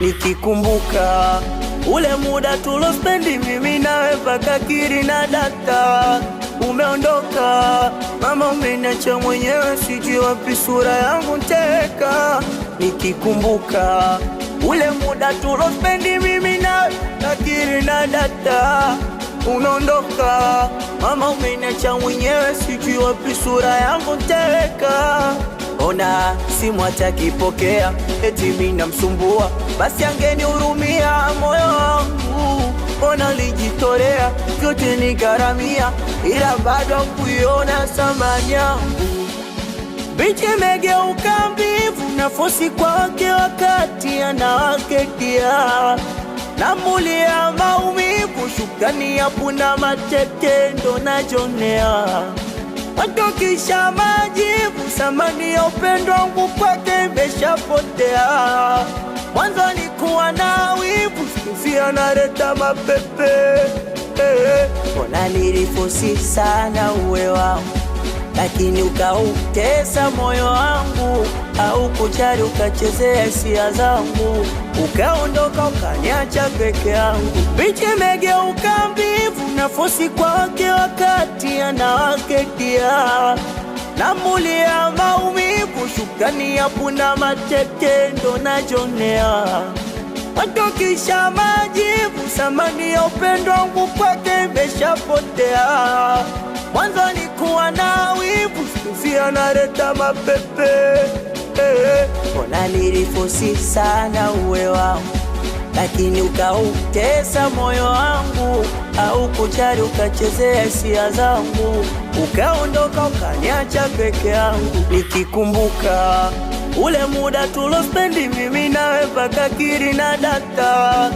Nikikumbuka ule muda tulospendi mimi nawe paka kiri na data, umeondoka mama, umeniacha mwenyewe, sijui wapi sura yangu nteka. Nikikumbuka ule muda tulospendi mimi nawe paka kiri na data, umeondoka mama, umeniacha mwenyewe, sijui wapi sura yangu nteka. Ona simu atakipokea, eti mimi namsumbua, basi angenihurumia moyo wangu. Ona lijitolea vyote nigharamia, ila bado kuiona thamani yangu. Binti imegeuka mbivu, nafosi kwake wakati anawaketia, namulia maumivu, shukrani ya punda matete ndo najonea. Watokisha majivu, samani ya upendo wangu kwake imeshapotea. Mwanzo nilikuwa na wivu, sikuzi analeta mapepe. Mbona nilifosi sana uwe wangu, lakini ukautesa moyo wangu. Au kujali ukachezea hisia zangu, ukaondoka ukaniacha peke yangu. Binti imegeuka mbivu, nafosi kwake wakati anawaketia, namulia maumivu, shukrani ya punda matete ndo najonea. Watokisha majivu, samani ya upendo wangu kwake imeshapotea. Mwanzo nilikuwa na wivu, sikuzi analeta mapepe. Mbona nilifosi sana uwe wangu, lakini ukautesa moyo wangu. Au kujali ukachezea hisia zangu, ukaondoka ukaniacha peke yangu. Nikikumbuka ule muda tulospendi mimi nawe paka kiri na data,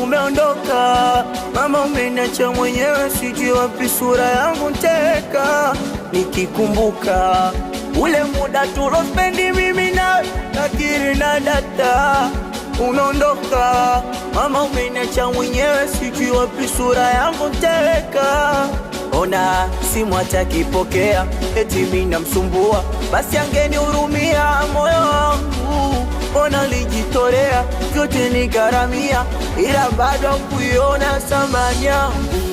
umeondoka mama, umeniacha mwenyewe, sijui wapi sura yangu nteka. Nikikumbuka ule muda tulospendi mimi nawe paka kiri na data, umeondoka mama, umeniacha mwenyewe, sijui wapi sura yangu nteka. Ona simu atakipokea, eti mimi namsumbua, basi angenihurumia moyo wangu. Ona lijitolea vyote nigharamia, ila bado kuiona thamani yangu.